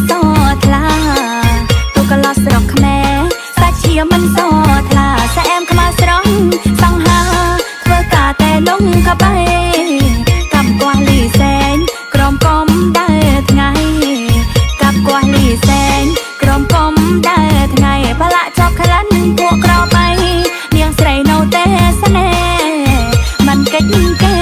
សថ្លាទូកឡោស្រកខ្មែរសាច់ឈាមមិនសថ្លាសែមខ្មៅស្រងសង្ហាធ្វើការតែលងកបៃកំកោះលីសែងក្រមកំដើថ្ងៃកំកោះលីសែងក្រមកំដើថ្ងៃបលាក់ចប់ក្លិនពួកក្របៃនាងស្រីនៅតែស្នេហ៍មិនកិច្ចគេ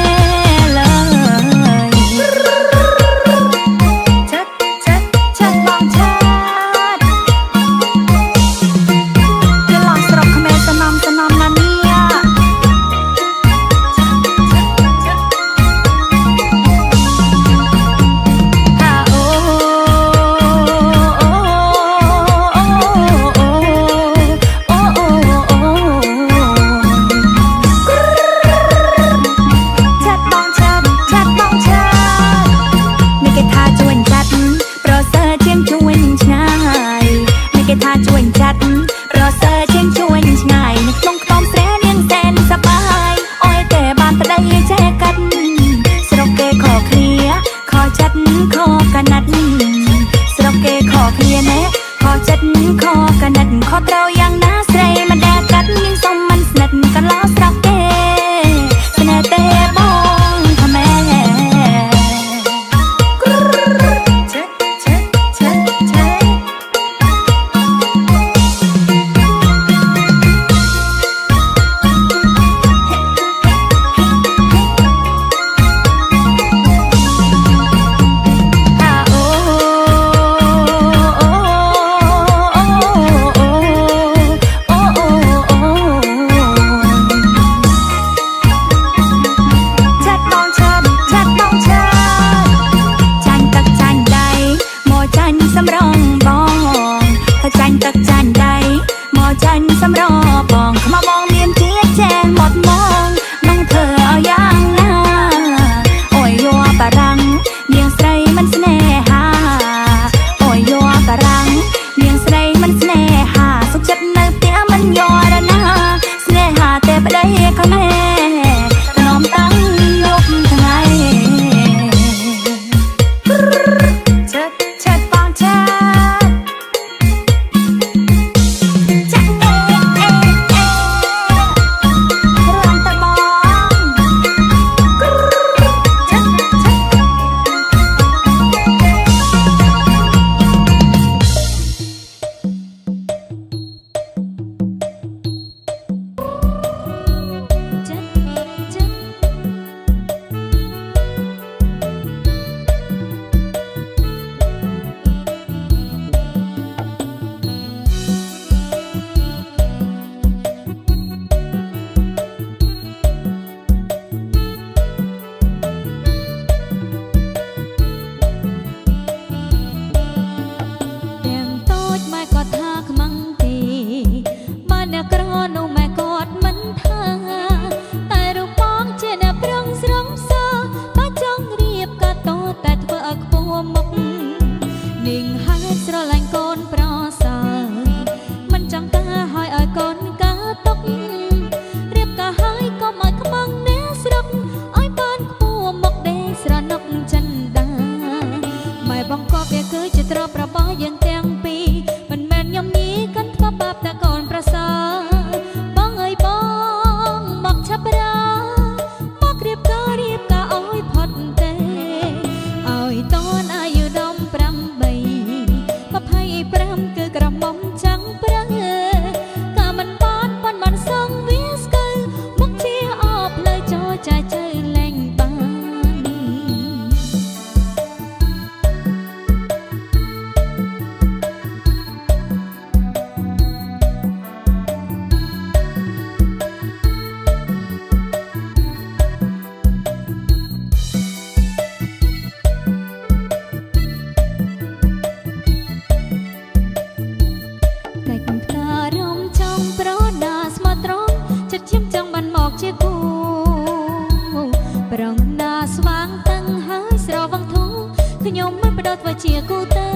ខ្ញុំមិនបដោតធ្វើជាគូទេ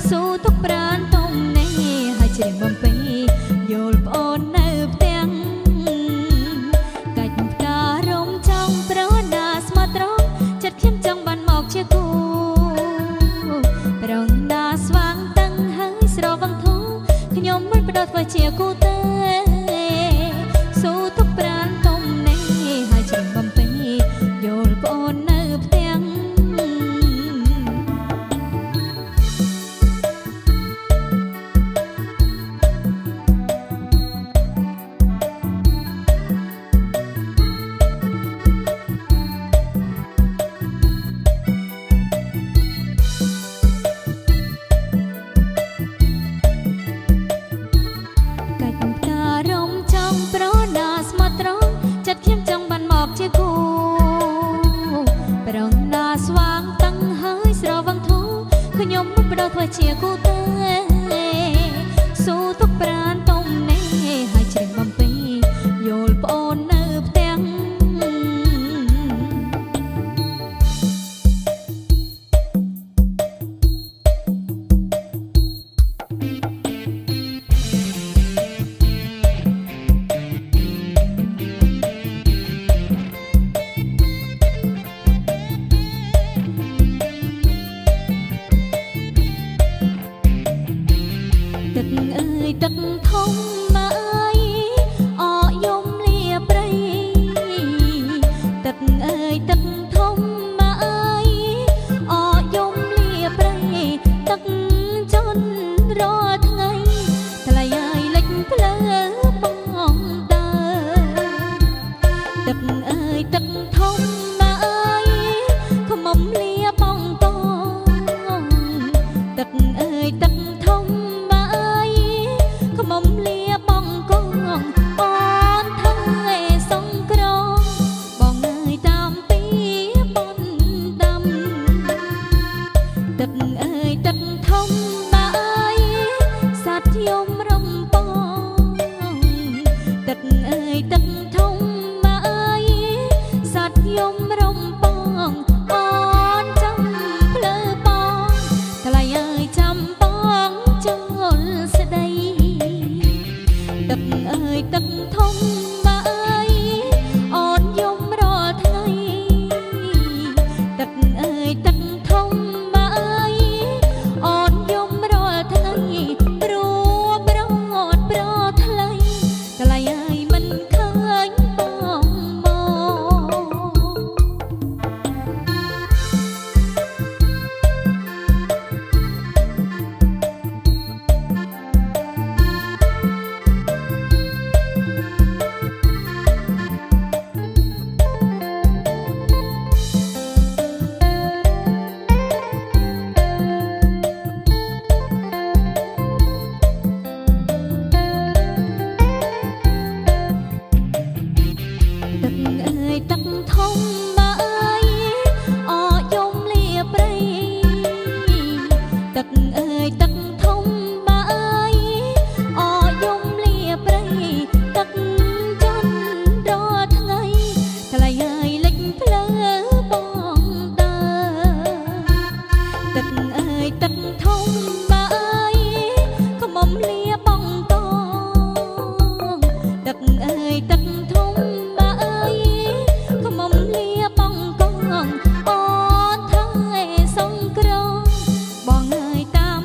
ស៊ូទុកប្រានទុំនេះហើយជ្រៀងបំពេញយល់ប្អូននៅផ្ទាំងកាច់ផ្ការំចង់ប្រណាស្មាត្រង់ចិត្តខ្ញុំចង់បានមកជាគូ ប្រងដាស្វាងតឹងហើយស្រវឹងធូខ្ញុំមិនបដោតធ្វើជាគូទេស៊ូទុកប្រានទុំនេះហើយច្រៀងបំពេយល់ប្អូននៅផ្ទាំងខ្ញុំមិនបដោតធ្វើជាគូទេស៊ូទុកប្រានទុំនេះហើយច្រៀងបំពេយល់ប្អូននៅផ្ទាំងទឹកអើយទឹកធំមកអើយអកយំលាព្រៃទឹកអើយទឹកធំមកអើយអកយំលាព្រៃទឹកជន់រាល់ថ្ងៃថ្លៃហើយលិចភ្លើបងដើទឹកអើយទឹកធំមកអើយខ្មុំលាបងកងទឹកអើយទឹកធំមុំលាបងកងអូនថើសង្ក្រងបងអើយតាមពីបនដាំទឹកអើយទឹកធំមកអើយសាច់យំរំពងទឹកអើយទឹកធំមកអើយសាច់យំរំពងអូនចាំភ្លើបងថ្លៃអើយចាំបងជលស្ដីទឹកអើយទឹកធំមកអើយអូនយំរាល់ថ្ងៃទឹកអើយទឹកធំមកអើយអូនយំរាល់ថ្ងៃព្រោះប្រត់ប្រថ្លៃថ្លៃអើយមិនឃើញបងទឹកធំមកអើយអកយំលាព្រៃទឹកអើយទឹកធំមកអើយអកយំលាព្រៃទឹកជន់រាល់ថ្ងៃថ្លៃហើយលិចភ្លើបងដើទឹកអើយទឹកធំមកអើយខ្មុំលាបងកងទឹកអើយទឹកធំមកអើយមុំលាបងកងអូនថើសង្ក្រងបងអើយតាម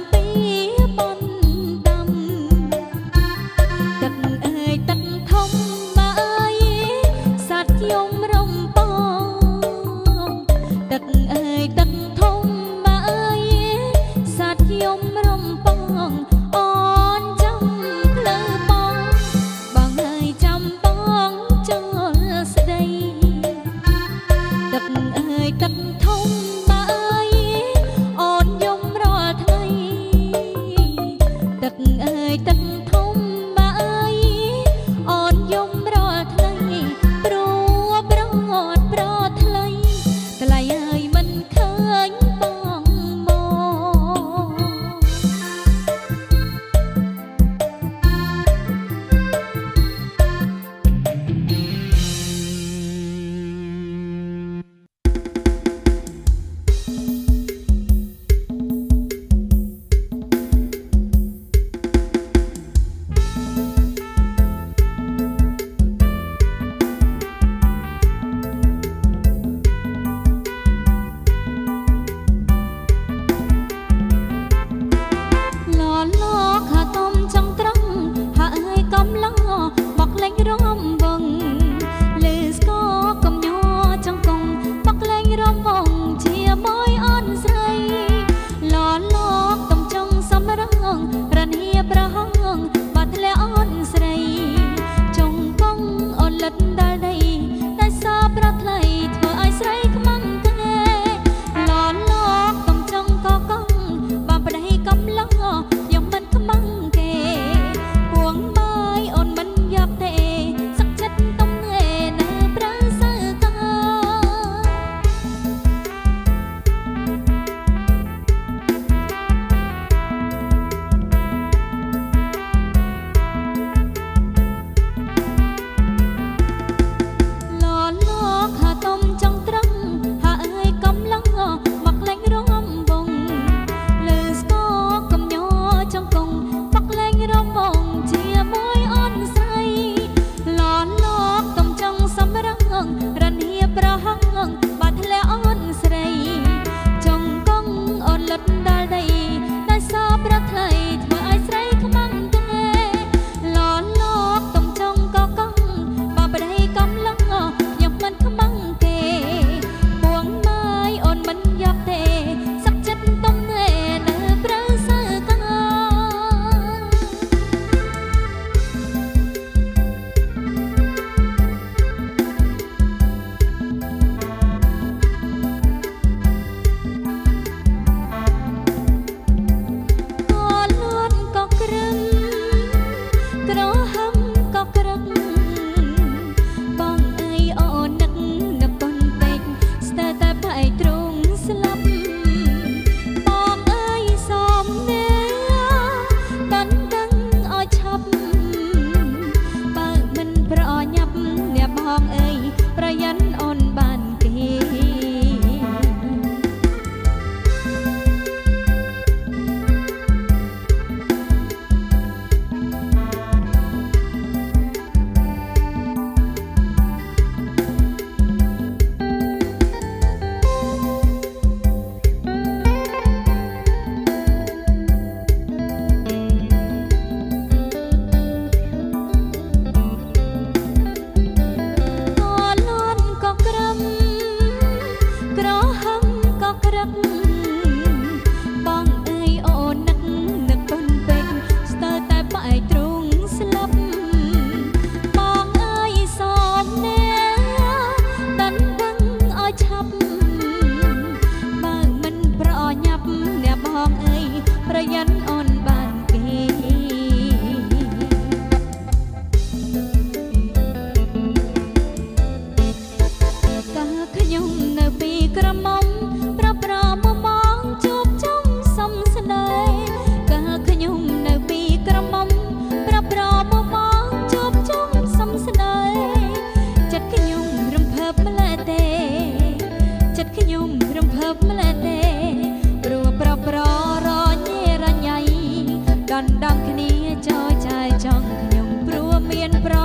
នដងគ្នាចូលចាយចង់ខ្ញុំព្រោះមានប្រ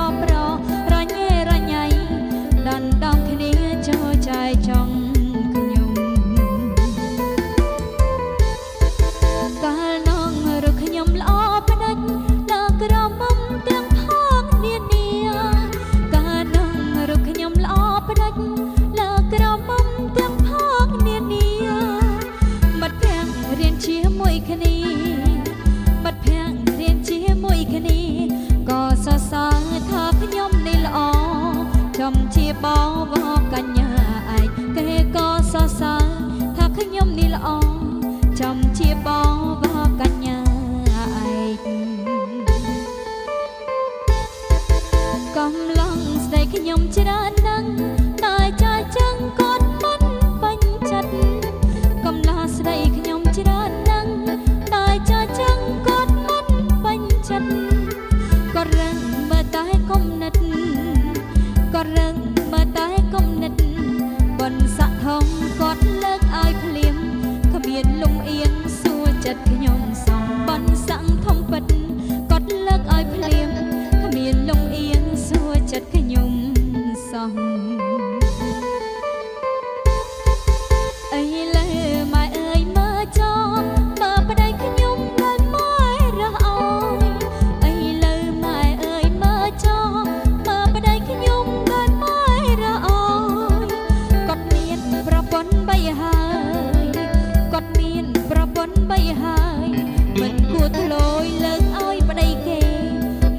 រញ៉េរញ៉ៃដនដងគ្នាចូលចាយចង់ខ្ញុំកាលនងរកខ្ញុំល្អផ្ដាច់ដល់ក្រមុំទាំងផងនានាកាលនងរកខ្ញុំល្អផ្ដាច់ដល់ក្រមុំទាំងផងនានាមិត្តភក្តិរៀនជាមួយគ្នាបាត់ភ័ក្ររៀនជាមួយគ្នាក៏សរសើរថាខ្ញុំនេះល្អចំជាបវរកញ្ញាឯកគេក៏សរសើរថាខ្ញុំនេះល្អចំជាបវរកញ្ញាឯកកំឡុងស្ដីខ្ញុំច្រើនណាស់តែចាចឹងគាត់មិនបាញ់ចិត្តកំឡោះស្ដីខ្ញុំច្រើនណាស់តែចាចឹងគាត់ចិត្តក៏រឹងមើលតែគំនិតក៏រឹងមើលតែគំនិតបនស័កធំគាត់លើកឲ្យភ្លាមគ្មានលំអៀងសួរចិត្តខ្ញុំសំបនស័កធំពិតគាត់លើកឲ្យភ្លាមគ្មានលំអៀងសួរចិត្តខ្ញុំសំអីលើម៉ែអើយមើលចោលមើលប្តីខ្ញុំដល់ម៉ែរះអោយអីលើម៉ែអើយមើលចោលមើលប្តីខ្ញុំដល់ម៉ែរះអោយគាត់មានប្រពន្ធបីហើយគាត់មានប្រពន្ធបីហើយមិនគួរធ្លោយលើកឲ្យប្តីគេ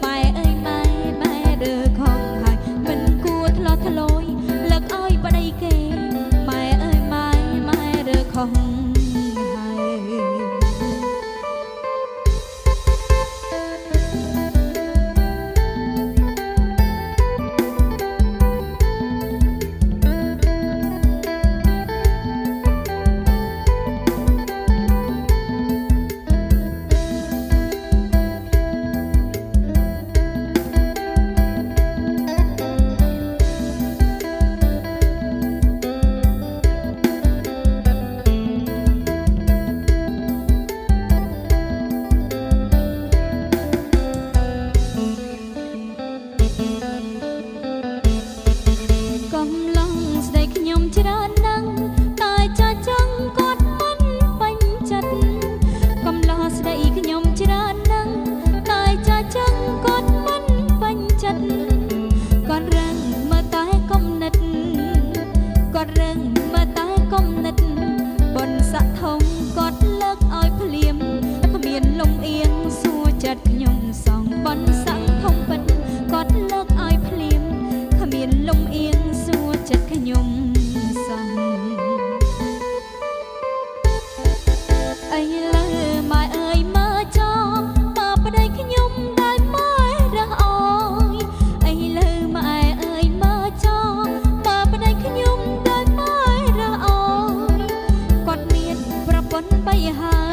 ម៉ែអើយម៉ែរើខំហើយមិនគួរធ្លោះធ្លោយលើកឲ្យប្តីគេម៉ែអើយម៉ែរើខំច្រើនណាស់តែចាចឹងគាត់មិនបាញ់ចិត្តកំឡោះស្ដីខ្ញុំច្រើនណាស់តែចាចឹងគាត់មិនបាញ់ចិត្តគាត់រឹងមើលតែគំនិតគាត់រឹងមើលតែគំនិតបនស័កធំគាត់លើកឲ្យភ្លាមគ្មានលំអៀងសួរចិត្តខ្ញុំសងបនស័កធំពិតគាត់លើកឲ្យភ្លាមគ្មានលំអៀងសួរចិត្តខ្ញុំអីលើម៉ែអើយមើលចោលមើលប្តីខ្ញុំដែលម៉ែរះអោយអីលើម៉ែអើយមើលចោលមើលប្តីខ្ញុំដែលម៉ែរះអោយគាត់មានប្រពន្ធបីហើយ